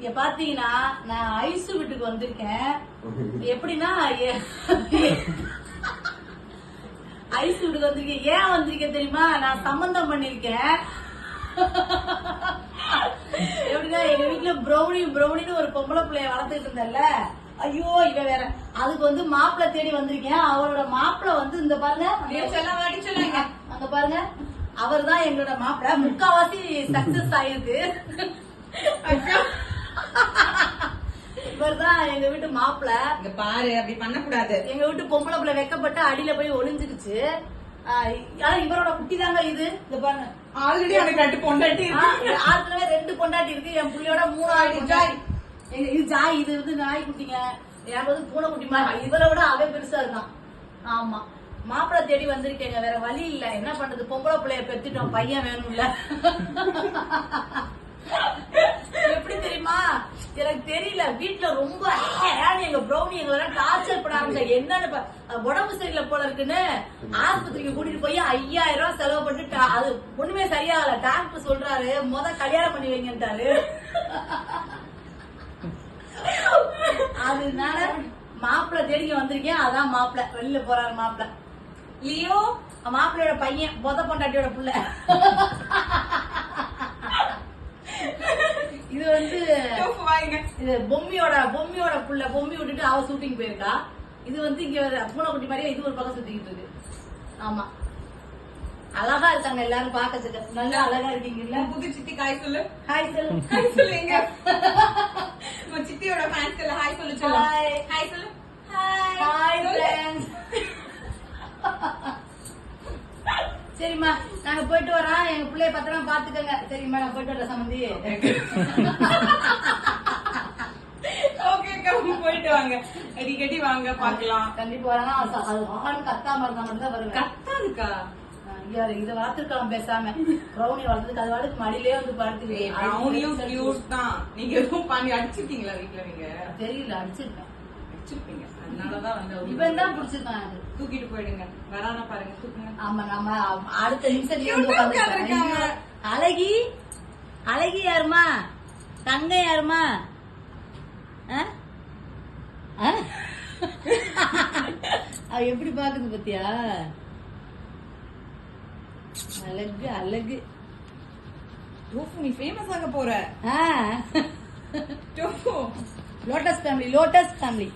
இங்க பாத்தீங்கன்னா நான் ஐசு வீட்டுக்கு வந்திருக்கேன். எப்படின்னா ஐசு வீட்டுக்கு வந்திருக்கேன். ஏன் வந்திருக்கேன் தெரியுமா? நான் சம்பந்தம் பண்ணிருக்கேன். எப்படின்னா எங்க வீட்டுல பிரௌனின்னு ஒரு பொம்பளை பிள்ளைய வளர்த்துட்டு இருந்தேன்ல. ஐயோ இவ வேற. அதுக்கு வந்து மாப்பிள்ளை தேடி வந்திருக்கேன். அவரோட மாப்பிள்ளை வந்து இந்த பாருங்க, அங்க பாருங்க, அவர் தான் எங்களோட மாப்பிள்ளை. முக்காவாசி சக்சஸ் ஆயிருக்கு. இவர் தான் எங்க வீட்டு மாப்பிள்ளை. இங்க பாரு, அப்படி பண்ணக்கூடாது. எங்க வீட்டு பொம்பளை பிள்ளை வெக்கப்பட்டு அடியில போய் ஒளிஞ்சிருச்சு. ஆனா இவரோட குட்டி தாங்க இது. இந்த பாருங்க, ஆல்ரெடி அவனுக்கு 2 பொண்டாட்டி இருக்கு. ஆத்துல 2 பொண்டாட்டி இருக்கு. என் புள்ளியோட 3 ஜாய். இது ஜாய், இது வந்து நாய் குட்டிங்க. எனக்கு வந்து பூனை குட்டி மாதிரி. இவரை விட அவன் பெருசா இருக்கான். ஆமா, மாப்பிள்ளை தேடி வந்திருக்கேங்க. வேற வழி இல்ல, என்ன பண்றது? பொம்பளை பிள்ளைய பெத்துட்டோம், பையன் வேணும்ல. எப்படி தெரியுமா? எனக்கு தெரியல, வீட்டுல ரொம்ப எங்க ப்ரௌனி எங்க வர டார்ச்சர் பண்ண ஆரம்பிச்சா. என்னன்னு உடம்பு சரியில்லை போல இருக்குன்னு ஆஸ்பத்திரிக்கு கூட்டிட்டு போய் 5000 ரூபாய் செலவு பண்ணிட்டு அது ஒண்ணுமே சரியாகல. டாக்டர் சொல்றாரு கல்யாணம் பண்ணி வைங்கன்ட்டாரு. அதனால மாப்பிள்ளை தேடிக்க வந்திருக்கேன். அதான் மாப்பிள்ளை வெளியில போறாரு. மாப்பிள்ளை லியோ, மாப்பிள்ளையோட பையன், பொண்டாட்டியோட புள்ள. இது வந்து இது பொம்மியோட புள்ள. பொம்மி விட்டுட்டு அவ ஷூட்டிங் போயிருக்கா. இது வந்து இங்க பூனைக்குட்டி மாதிரியே இது ஒரு பக்கம் சுத்திக்கிட்டு இருக்கு. ஆமா, அழகா இருக்காங்க எல்லாரும் பாக்கிறதுக்கு. நல்லா அழகா இருக்கீங்கல்ல. புது சித்தி ஹாய் சொல்லு. ஹாய் சொல்லு. ஹாய் சொல்லுங்க. நம்ம சித்தியோட ஃபேன்ஸ் எல்லாம் ஹாய் சொல்லு. சொல்லு ஹாய் சொல்லு. Hi friends. சரிம்மா, நாங்க போயிட்டு வரோம். எங்க பிள்ளைய பத்திரமா பாத்துக்கங்க. சரிம்மா, நான் போயிட்டு வர சம்பந்தி. ஓகே, போயிட்டு வாங்க. அடிக்கடி வாங்க, பாக்கலாம். கண்டிப்பா வரணும். அது வாகனம் கத்தாம இருந்தா மட்டும் தான் வருவேன். கத்தாதுக்கா? இதை வளர்த்துருக்கலாம் பேசாம. ப்ரௌனி வளர்த்துக்கு அது வாழக்கு மடியிலே வந்து படுத்துக்கு. ப்ரௌனியும் கியூட் தான். நீங்க எதுவும் பண்ணி அடிச்சிருக்கீங்களா வீட்டுல? நீங்க தெரியல, அடிச்சிருக்கேன். அடிச்சிருப்பீங்க, அதனாலதான் வந்து இவன் தான் பிடிச்சிருக்கான். அது தூக்கிட்டு போயிடுங்க. வரானா பாருங்க, தூக்குங்க. ஆமா, நம்ம அடுத்த நிமிஷத்துல அழகி. அழகி யாருமா? தங்க யாருமா? அவ எப்படி பாக்குது பத்தியா? அழகு அழகு. நீ ஃபேமஸ் ஆக போற. Lotus family, lotus family.